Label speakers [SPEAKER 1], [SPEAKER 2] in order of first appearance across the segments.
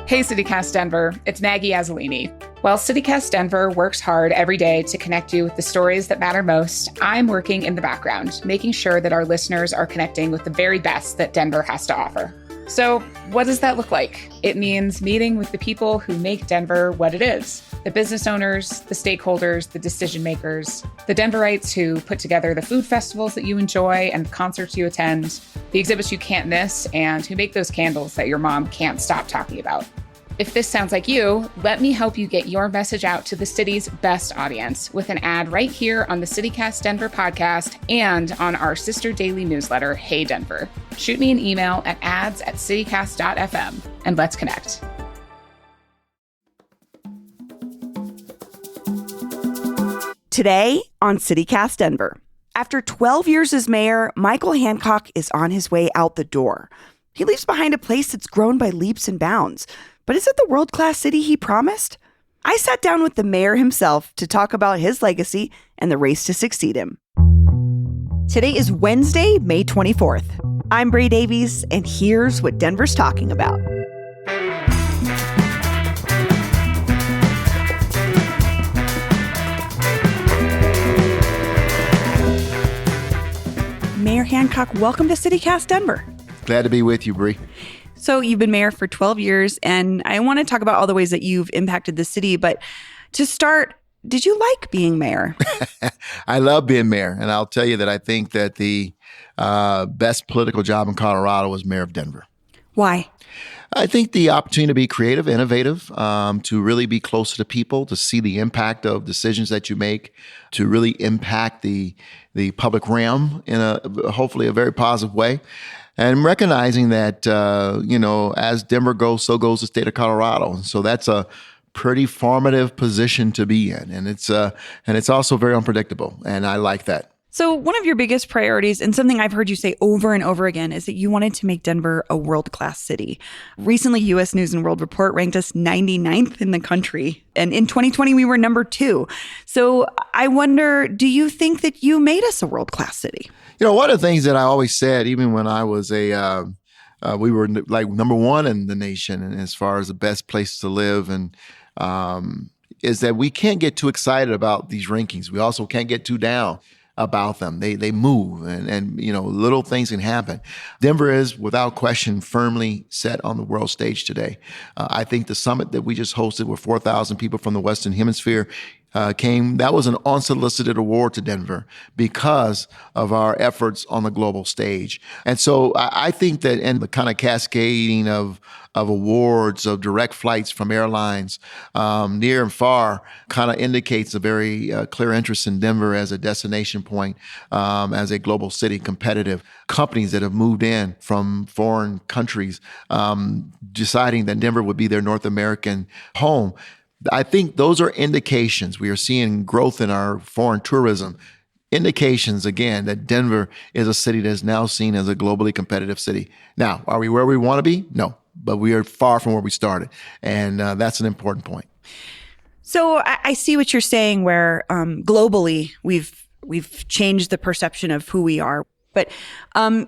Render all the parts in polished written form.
[SPEAKER 1] Hey, CityCast Denver, it's Maggie Azzolini. While CityCast Denver works hard every day to connect you with the stories that matter most, I'm working in the background, making sure that our listeners are connecting with the very best that Denver has to offer. So what does that look like? It means meeting with the people who make Denver what it is. The business owners, the stakeholders, the decision makers, the Denverites who put together the food festivals that you enjoy and the concerts you attend, the exhibits you can't miss, and who make those candles that your mom can't stop talking about. If this sounds like you, let me help you get your message out to the city's best audience with an ad right here on the CityCast Denver podcast and on our sister daily newsletter, Hey Denver. Shoot me an email at ads@citycast.fm and let's connect.
[SPEAKER 2] Today on CityCast Denver. After 12 years as mayor, Michael Hancock is on his way out the door. He leaves behind a place that's grown by leaps and bounds. But is it the world-class city he promised? I sat down with the mayor himself to talk about his legacy and the race to succeed him. Today is Wednesday, May 24th. I'm Bray Davies, and here's what Denver's talking about. Mayor Hancock, welcome to CityCast Denver.
[SPEAKER 3] Glad to be with you, Bree.
[SPEAKER 2] So you've been mayor for 12 years, and I want to talk about all the ways that you've impacted the city. But to start, did you like being mayor?
[SPEAKER 3] I love being mayor. And I'll tell you that I think that the best political job in Colorado was mayor of Denver.
[SPEAKER 2] Why?
[SPEAKER 3] I think the opportunity to be creative, innovative, to really be closer to people, to see the impact of decisions that you make, to really impact the public realm in hopefully a very positive way. And recognizing that, as Denver goes, so goes the state of Colorado. And so that's a pretty formative position to be in. And it's also very unpredictable. And I like that.
[SPEAKER 2] So one of your biggest priorities, and something I've heard you say over and over again, is that you wanted to make Denver a world-class city. Recently, U.S. News and World Report ranked us 99th in the country. And in 2020, we were number 2. So I wonder, do you think that you made us a world-class city?
[SPEAKER 3] One of the things that I always said, even when I was we were like number 1 in the nation and as far as the best place to live, and is that we can't get too excited about these rankings. We also can't get too down about them. They move and little things can happen. Denver is without question firmly set on the world stage today. I think the summit that we just hosted with 4,000 people from the Western Hemisphere that was an unsolicited award to Denver because of our efforts on the global stage. And so I think that in the kind of cascading of awards, of direct flights from airlines near and far kind of indicates a very clear interest in Denver as a destination point, as a global city, competitive. Companies that have moved in from foreign countries deciding that Denver would be their North American home. I think those are indications. We are seeing growth in our foreign tourism. Indications, again, that Denver is a city that is now seen as a globally competitive city. Now, are we where we want to be? No, but we are far from where we started. And that's an important point.
[SPEAKER 2] So I see what you're saying where globally we've changed the perception of who we are. But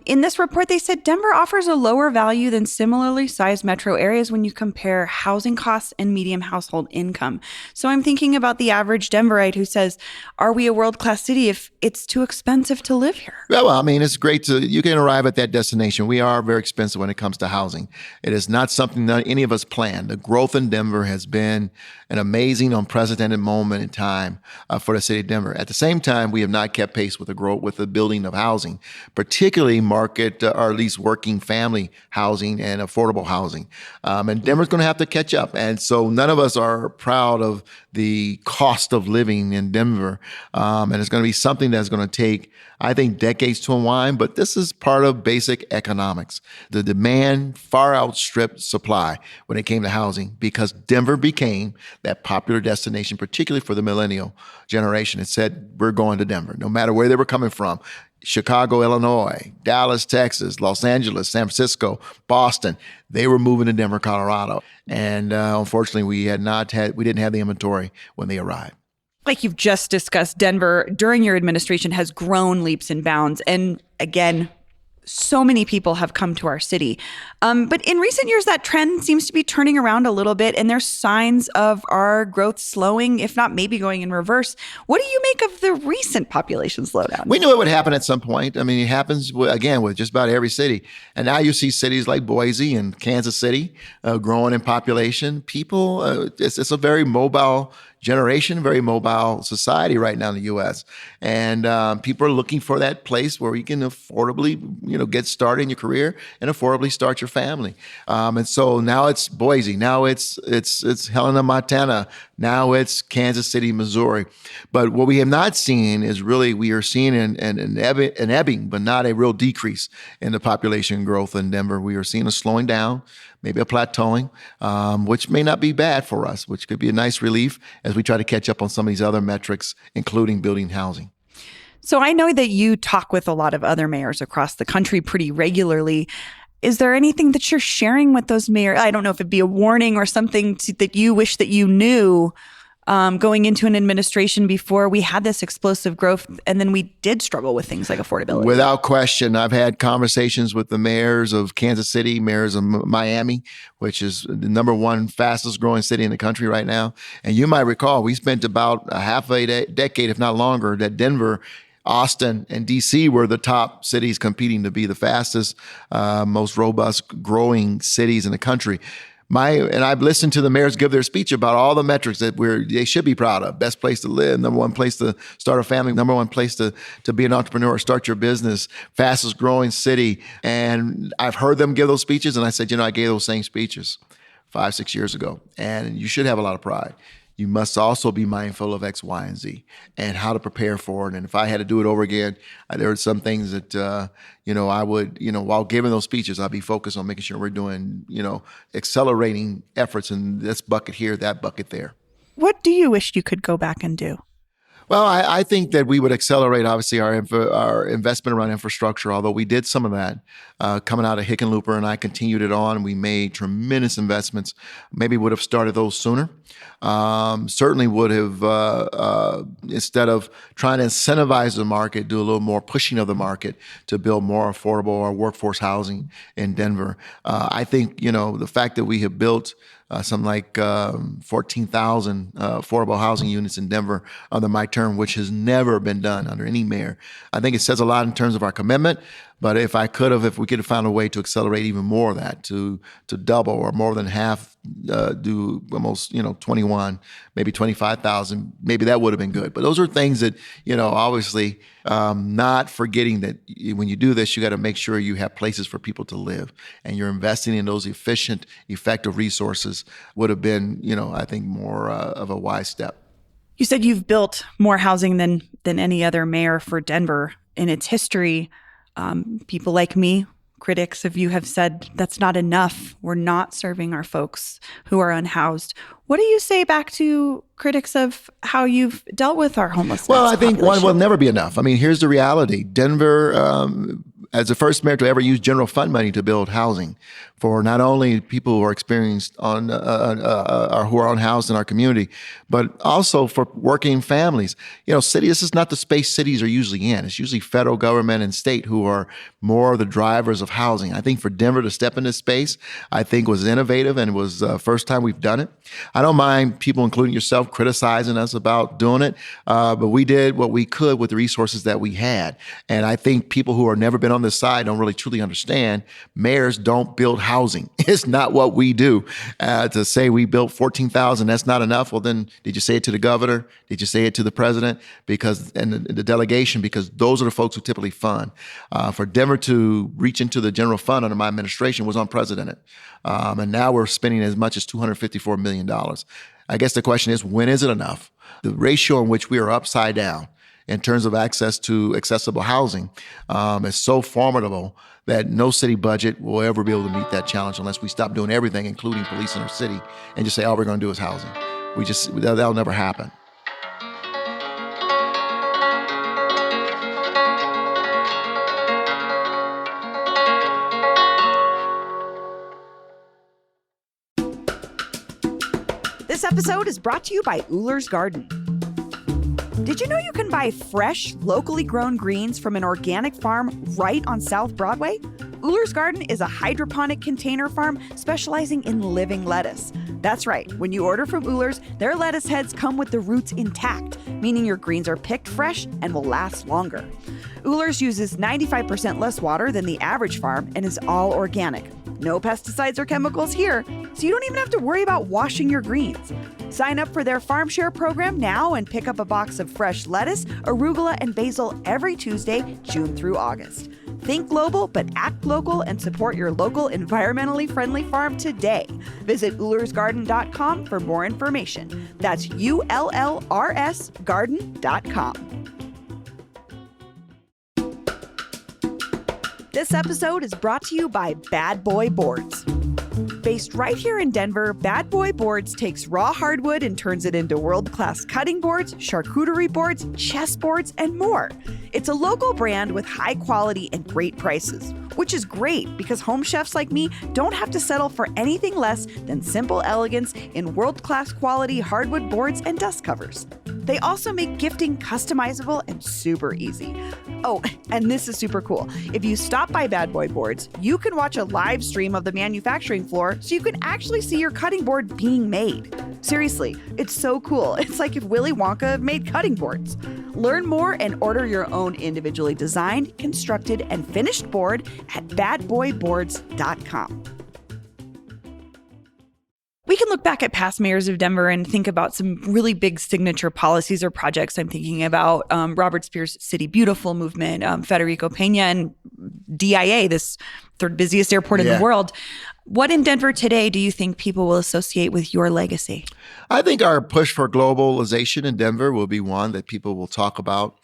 [SPEAKER 2] in this report, they said Denver offers a lower value than similarly sized metro areas when you compare housing costs and median household income. So I'm thinking about the average Denverite who says, are we a world-class city if it's too expensive to live here?
[SPEAKER 3] Well, I mean, it's great you can arrive at that destination. We are very expensive when it comes to housing. It is not something that any of us planned. The growth in Denver has been an amazing, unprecedented moment in time for the city of Denver. At the same time, we have not kept pace with the growth, with the building of housing, particularly market or at least working family housing and affordable housing. And Denver's going to have to catch up. And so none of us are proud of the cost of living in Denver. And it's going to be something that's going to take, I think, decades to unwind. But this is part of basic economics. The demand far outstripped supply when it came to housing because Denver became that popular destination, particularly for the millennial generation. It said, we're going to Denver, no matter where they were coming from. Chicago, Illinois, Dallas, Texas, Los Angeles, San Francisco, Boston. They were moving to Denver, Colorado. And unfortunately, we didn't have the inventory when they arrived.
[SPEAKER 2] Like you've just discussed, Denver during your administration has grown leaps and bounds. And again, so many people have come to our city. But in recent years, that trend seems to be turning around a little bit, and there's signs of our growth slowing, if not maybe going in reverse. What do you make of the recent population slowdown?
[SPEAKER 3] We knew it would happen at some point. I mean, it happens, again, with just about every city. And now you see cities like Boise and Kansas City growing in population. People, it's a very mobile generation, very mobile society right now in the U.S. And people are looking for that place where you can affordably, get started in your career and affordably start your family. And so now it's Boise, now it's Helena, Montana, now it's Kansas City, Missouri. But what we have not seen is really we are seeing an ebbing, but not a real decrease in the population growth in Denver. We are seeing a slowing down, maybe a plateauing, which may not be bad for us, which could be a nice relief as we try to catch up on some of these other metrics, including building housing.
[SPEAKER 2] So I know that you talk with a lot of other mayors across the country pretty regularly. Is there anything that you're sharing with those mayors? I don't know if it'd be a warning or something that you wish that you knew going into an administration before we had this explosive growth, and then we did struggle with things like affordability.
[SPEAKER 3] Without question, I've had conversations with the mayors of Kansas City, mayors of Miami, which is the number one fastest growing city in the country right now. And you might recall, we spent about a half a decade, if not longer, that Denver, Austin, and D.C. were the top cities competing to be the fastest, most robust growing cities in the country. And I've listened to the mayors give their speech about all the metrics that they should be proud of. Best place to live, number one place to start a family, number one place to be an entrepreneur, start your business, fastest growing city. And I've heard them give those speeches, and I said, I gave those same speeches 5-6 years ago. And you should have a lot of pride. You must also be mindful of X, Y, and Z and how to prepare for it. And if I had to do it over again, there are some things that, I would, while giving those speeches, I'd be focused on making sure we're doing, accelerating efforts in this bucket here, that bucket there.
[SPEAKER 2] What do you wish you could go back and do?
[SPEAKER 3] Well, I think that we would accelerate, obviously, our investment around infrastructure, although we did some of that coming out of Hickenlooper, and I continued it on. We made tremendous investments. Maybe would have started those sooner. Certainly would have, instead of trying to incentivize the market, do a little more pushing of the market to build more affordable or workforce housing in Denver. I think, the fact that we have built something like 14,000 affordable housing units in Denver under my term, which has never been done under any mayor. I think it says a lot in terms of our commitment. But if we could have found a way to accelerate even more of that, to double or more than half, do almost 21, maybe 25,000, maybe that would have been good. But those are things that obviously not forgetting that when you do this, you got to make sure you have places for people to live, and you're investing in those efficient, effective resources would have been I think more of a wise step.
[SPEAKER 2] You said you've built more housing than any other mayor for Denver in its history. People like me, critics of you, have said that's not enough. We're not serving our folks who are unhoused. What do you say back to critics of how you've dealt with our homelessness?
[SPEAKER 3] Well, I think
[SPEAKER 2] population?
[SPEAKER 3] one will never be enough. I mean, here's the reality. Denver, as the first mayor to ever use general fund money to build housing for not only people who are experienced on or who are unhoused in our community, but also for working families. This is not the space cities are usually in. It's usually federal government and state who are more the drivers of housing. I think for Denver to step in this space, I think was innovative, and it was the first time we've done it. I don't mind people, including yourself, criticizing us about doing it, but we did what we could with the resources that we had. And I think people who have never been on this side don't really truly understand mayors don't build housing. It's not what we do. To say we built 14,000, that's not enough. Well, then did you say it to the governor? Did you say it to the president? And the delegation, because those are the folks who typically fund. For Denver to reach into the general fund under my administration was unprecedented. And now we're spending as much as $254 million. I guess the question is, when is it enough? The ratio in which we are upside down in terms of access to accessible housing is so formidable that no city budget will ever be able to meet that challenge unless we stop doing everything, including police in our city, and just say, all we're going to do is housing. That'll never happen.
[SPEAKER 2] This episode is brought to you by Uhler's Garden. Did you know you can buy fresh, locally grown greens from an organic farm right on South Broadway? Uhler's Garden is a hydroponic container farm specializing in living lettuce. That's right. When you order from Uhler's, their lettuce heads come with the roots intact, meaning your greens are picked fresh and will last longer. Uhler's uses 95% less water than the average farm and is all organic. No pesticides or chemicals here, so you don't even have to worry about washing your greens. Sign up for their Farm Share program now and pick up a box of fresh lettuce, arugula, and basil every Tuesday, June through August. Think global, but act local and support your local environmentally friendly farm today. Visit uhlersgarden.com for more information. That's ULLRS garden.com. This episode is brought to you by Bad Boy Boards. Based right here in Denver, Bad Boy Boards takes raw hardwood and turns it into world-class cutting boards, charcuterie boards, chess boards, and more. It's a local brand with high quality and great prices, which is great because home chefs like me don't have to settle for anything less than simple elegance in world-class quality hardwood boards and dust covers. They also make gifting customizable and super easy. Oh, and this is super cool. If you stop by Bad Boy Boards, you can watch a live stream of the manufacturing floor so you can actually see your cutting board being made. Seriously, it's so cool. It's like if Willy Wonka made cutting boards. Learn more and order your own individually designed, constructed, and finished board at badboyboards.com. We can look back at past mayors of Denver and think about some really big signature policies or projects. I'm thinking about Robert Spears' City Beautiful movement, Federico Pena, and DIA, this third busiest airport in the world. What in Denver today do you think people will associate with your legacy?
[SPEAKER 3] I think our push for globalization in Denver will be one that people will talk about.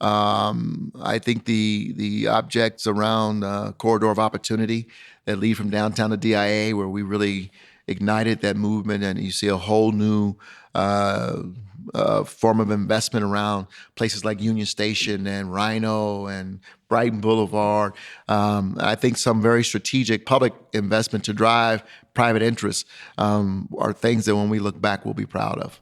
[SPEAKER 3] I think the objects around Corridor of Opportunity that lead from downtown to DIA, where we really ignited that movement, and you see a whole new form of investment around places like Union Station and Rhino and Brighton Boulevard. I think some very strategic public investment to drive private interests are things that when we look back, we'll be proud of.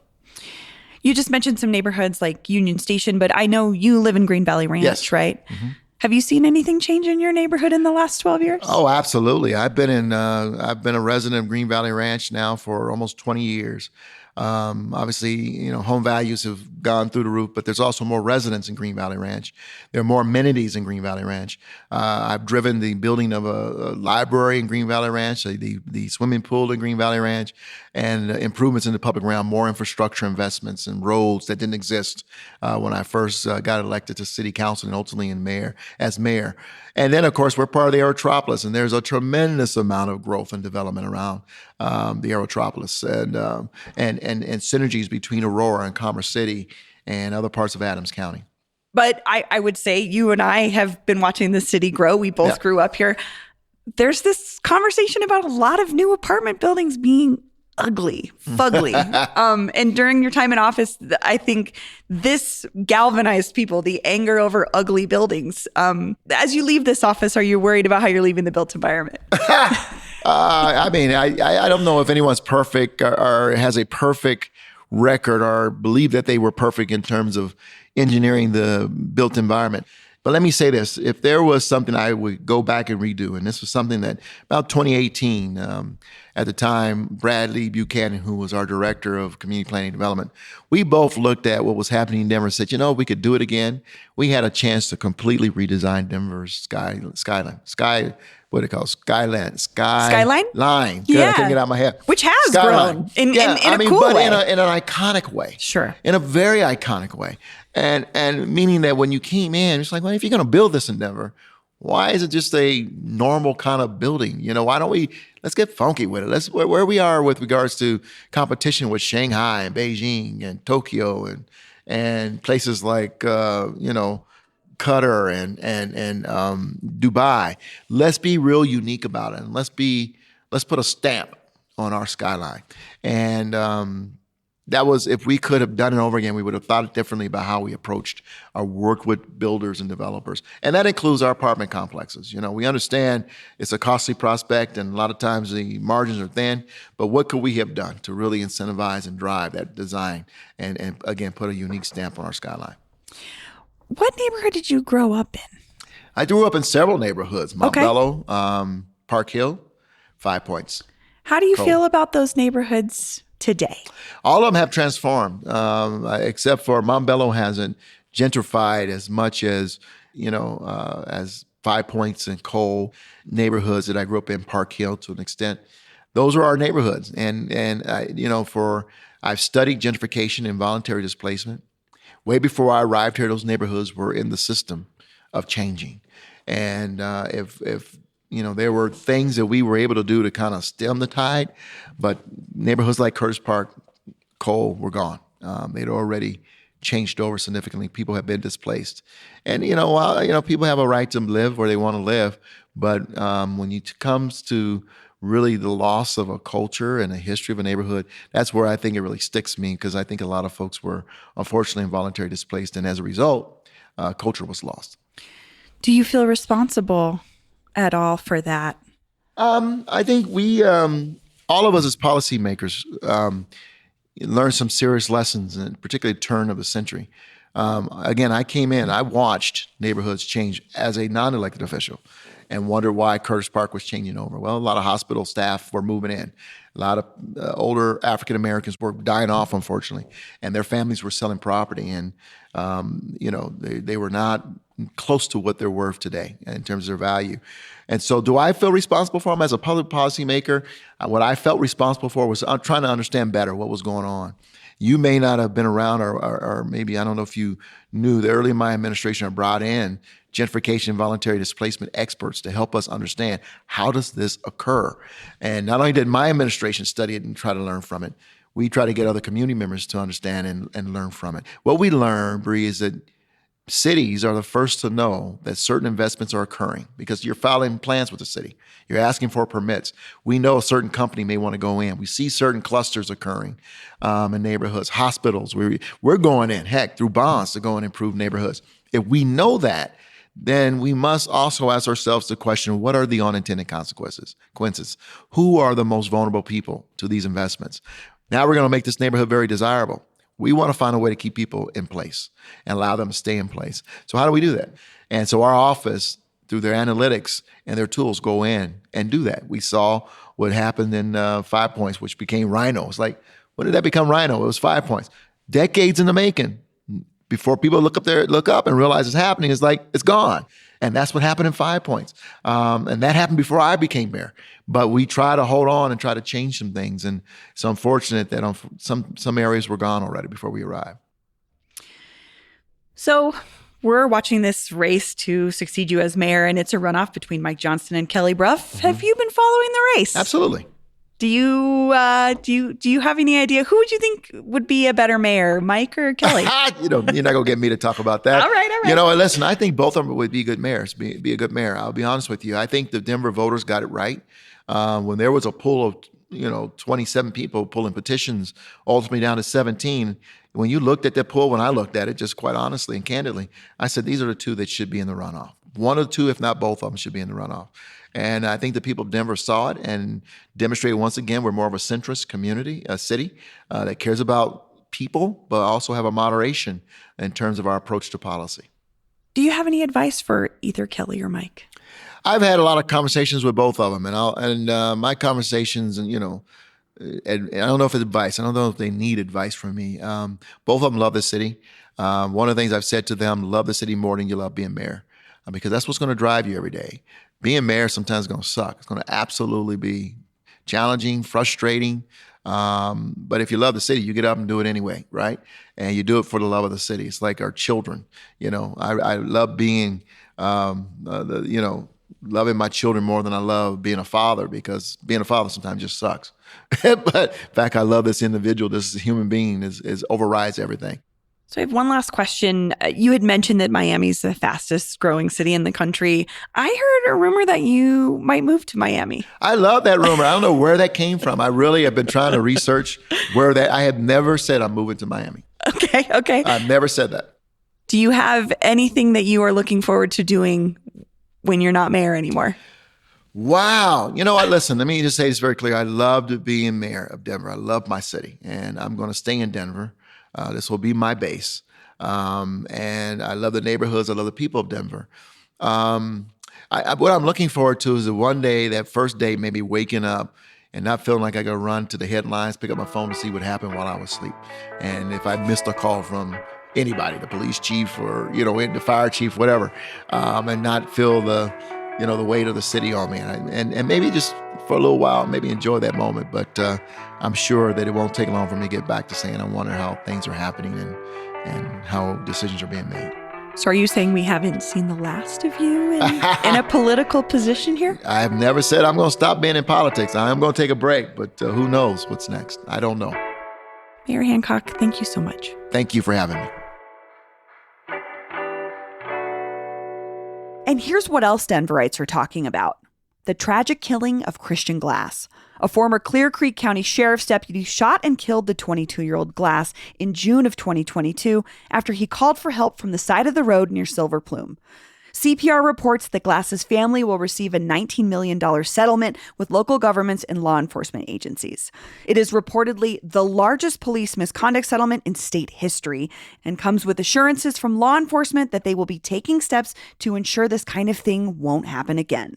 [SPEAKER 2] You just mentioned some neighborhoods like Union Station, but I know you live in Green Valley Ranch,
[SPEAKER 3] yes.
[SPEAKER 2] Right?
[SPEAKER 3] Mm-hmm.
[SPEAKER 2] Have you seen anything change in your neighborhood in the last 12 years?
[SPEAKER 3] Oh, absolutely. I've been a resident of Green Valley Ranch now for almost 20 years. Obviously, home values have gone through the roof, but there's also more residents in Green Valley Ranch. There are more amenities in Green Valley Ranch. I've driven the building of a library in Green Valley Ranch, the swimming pool in Green Valley Ranch, and improvements in the public realm, more infrastructure investments and roads that didn't exist when I first got elected to city council and ultimately as mayor. And then, of course, we're part of the Aerotropolis, and there's a tremendous amount of growth and development around the Aerotropolis and synergies between Aurora and Commerce City and other parts of Adams County.
[SPEAKER 2] But I would say you and I have been watching the city grow. We both grew up here. There's this conversation about a lot of new apartment buildings being ugly, fugly. And during your time in office, I think this galvanized people, the anger over ugly buildings. As you leave this office, are you worried about how you're leaving the built environment?
[SPEAKER 3] I don't know if anyone's perfect or has a perfect record or believe that they were perfect in terms of engineering the built environment. But let me say this, if there was something I would go back and redo, and this was something that about 2018, at the time, Bradley Buchanan, who was our director of community planning and development, we both looked at what was happening in Denver and said, we could do it again. We had a chance to completely redesign Denver's skyline. Skyline? Line. Good, I couldn't get out of my head.
[SPEAKER 2] Which has grown in a cool way.
[SPEAKER 3] In an iconic way.
[SPEAKER 2] Sure.
[SPEAKER 3] In a very iconic way. And meaning that when you came in, it's like, well, if you're going to build this in Denver, why is it just a normal kind of building? Why don't let's get funky with it. Where we are with regards to competition with Shanghai and Beijing and Tokyo and places like, Qatar and Dubai. Let's be real unique about it. And let's put a stamp on our skyline. And that was, if we could have done it over again, we would have thought differently about how we approached our work with builders and developers. And that includes our apartment complexes. We understand it's a costly prospect and a lot of times the margins are thin, but what could we have done to really incentivize and drive that design and again, put a unique stamp on our skyline?
[SPEAKER 2] What neighborhood did you grow up in?
[SPEAKER 3] I grew up in several neighborhoods, Mount
[SPEAKER 2] Okay.
[SPEAKER 3] Bello, Park Hill, 5 Points.
[SPEAKER 2] How do you feel about those neighborhoods today?
[SPEAKER 3] All of them have transformed, except for Mount Bello hasn't gentrified as much as, as 5 Points and Cole neighborhoods that I grew up in, Park Hill to an extent. Those are our neighborhoods. And I've studied gentrification and voluntary displacement. Way before I arrived here, those neighborhoods were in the system of changing. And if there were things that we were able to do to kind of stem the tide, but neighborhoods like Curtis Park, Cole were gone. They'd already changed over significantly. People have been displaced. And, people have a right to live where they want to live. But when it comes to really the loss of a culture and a history of a neighborhood, that's where I think it really sticks me, because I think a lot of folks were unfortunately involuntarily displaced. And as a result, culture was lost.
[SPEAKER 2] Do you feel responsible at all for that?
[SPEAKER 3] I think we, all of us as policymakers, learned some serious lessons, and particularly turn of the century. Again, I watched neighborhoods change as a non-elected official and wondered why Curtis Park was changing over. Well, a lot of hospital staff were moving in. A lot of older African Americans were dying off, unfortunately, and their families were selling property. And, they were not close to what they're worth today in terms of their value. And so do I feel responsible for them as a public policymaker? What I felt responsible for was trying to understand better what was going on. You may not have been around, or maybe, I don't know if you knew, that early in my administration I brought in gentrification and voluntary displacement experts to help us understand, how does this occur? And not only did my administration study it and try to learn from it, we try to get other community members to understand and learn from it. What we learned, Bree, is that cities are the first to know that certain investments are occurring because you're filing plans with the city. You're asking for permits. We know a certain company may want to go in. We see certain clusters occurring in neighborhoods, hospitals. We're going in, heck, through bonds to go and improve neighborhoods. If we know that, then we must also ask ourselves the question, what are the unintended consequences? Who are the most vulnerable people to these investments? Now we're going to make this neighborhood very desirable. We want to find a way to keep people in place and allow them to stay in place. So how do we do that? And so our office, through their analytics and their tools, go in and do that. We saw what happened in 5 Points, which became Rhino. It's like, when did that become Rhino? It was 5 Points. Decades in the making. Before people look up and realize it's happening, it's like, it's gone. And that's what happened in 5 Points. And that happened before I became mayor. But we try to hold on and try to change some things. And it's unfortunate that some areas were gone already before we arrived.
[SPEAKER 2] So we're watching this race to succeed you as mayor, and it's a runoff between Mike Johnston and Kelly Brough. Mm-hmm. Have you been following the race?
[SPEAKER 3] Absolutely.
[SPEAKER 2] Do you have any idea who would you think would be a better mayor, Mike or Kelly?
[SPEAKER 3] You're not gonna get me to talk about that.
[SPEAKER 2] All right.
[SPEAKER 3] Listen, I think both of them would be good mayors. Be a good mayor. I'll be honest with you. I think the Denver voters got it right when there was a pool of 27 people pulling petitions, ultimately down to 17. When you looked at that pool, when I looked at it, just quite honestly and candidly, I said these are the two that should be in the runoff. One or two, if not both of them, should be in the runoff. And I think the people of Denver saw it and demonstrated once again we're more of a centrist community, a city that cares about people, but also have a moderation in terms of our approach to policy.
[SPEAKER 2] Do you have any advice for either Kelly or Mike?
[SPEAKER 3] I've had a lot of conversations with both of them, and my conversations, and I don't know if it's advice. I don't know if they need advice from me. Both of them love the city. One of the things I've said to them: love the city more than you love being mayor, because that's what's going to drive you every day. Being mayor sometimes is going to suck. It's going to absolutely be challenging, frustrating. But if you love the city, you get up and do it anyway, right? And you do it for the love of the city. It's like our children. I love being, loving my children more than I love being a father, because being a father sometimes just sucks. But in fact, I love this individual, this human being is overrides everything.
[SPEAKER 2] So I have one last question. You had mentioned that Miami's the fastest growing city in the country. I heard a rumor that you might move to Miami.
[SPEAKER 3] I love that rumor. I don't know where that came from. I really have been trying to research I have never said I'm moving to Miami.
[SPEAKER 2] Okay.
[SPEAKER 3] I've never said that.
[SPEAKER 2] Do you have anything that you are looking forward to doing when you're not mayor anymore?
[SPEAKER 3] Wow. You know what? Listen, let me just say this very clear. I loved being mayor of Denver. I love my city, and I'm going to stay in Denver. This will be my base. And I love the neighborhoods. I love the people of Denver. What I'm looking forward to is that one day, that first day, maybe waking up and not feeling like I got to run to the headlines, pick up my phone to see what happened while I was asleep. And if I missed a call from anybody, the police chief or, the fire chief, whatever, and not feel the weight of the city on me. And maybe just for a little while, maybe enjoy that moment. But I'm sure that it won't take long for me to get back to saying I wonder how things are happening and how decisions are being made.
[SPEAKER 2] So are you saying we haven't seen the last of you in a political position here?
[SPEAKER 3] I have never said I'm going to stop being in politics. I am going to take a break, but who knows what's next? I don't know.
[SPEAKER 2] Mayor Hancock, thank you so much.
[SPEAKER 3] Thank you for having me.
[SPEAKER 2] And here's what else Denverites are talking about. The tragic killing of Christian Glass. A former Clear Creek County Sheriff's deputy shot and killed the 22-year-old Glass in June of 2022 after he called for help from the side of the road near Silver Plume. CPR reports that Glass's family will receive a $19 million settlement with local governments and law enforcement agencies. It is reportedly the largest police misconduct settlement in state history and comes with assurances from law enforcement that they will be taking steps to ensure this kind of thing won't happen again.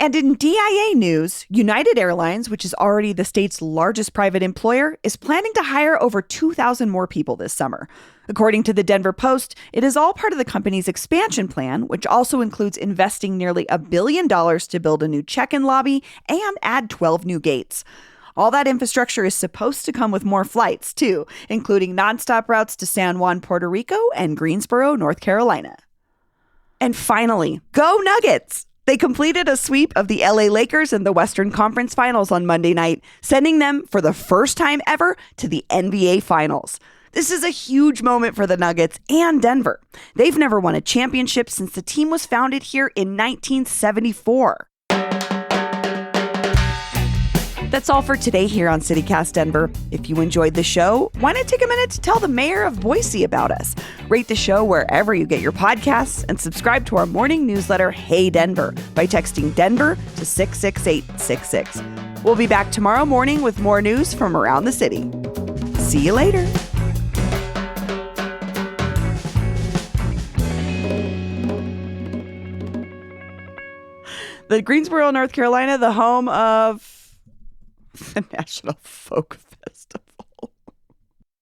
[SPEAKER 2] And in DIA news, United Airlines, which is already the state's largest private employer, is planning to hire over 2,000 more people this summer. According to the Denver Post, it is all part of the company's expansion plan, which also includes investing nearly $1 billion to build a new check-in lobby and add 12 new gates. All that infrastructure is supposed to come with more flights, too, including nonstop routes to San Juan, Puerto Rico, and Greensboro, North Carolina. And finally, go Nuggets! They completed a sweep of the LA Lakers in the Western Conference Finals on Monday night, sending them for the first time ever to the NBA Finals. This is a huge moment for the Nuggets and Denver. They've never won a championship since the team was founded here in 1974. That's all for today here on CityCast Denver. If you enjoyed the show, why not take a minute to tell the mayor of Boise about us? Rate the show wherever you get your podcasts and subscribe to our morning newsletter, Hey Denver, by texting Denver to 66866. We'll be back tomorrow morning with more news from around the city. See you later. The Greensboro, North Carolina, the home of the National Folk Festival.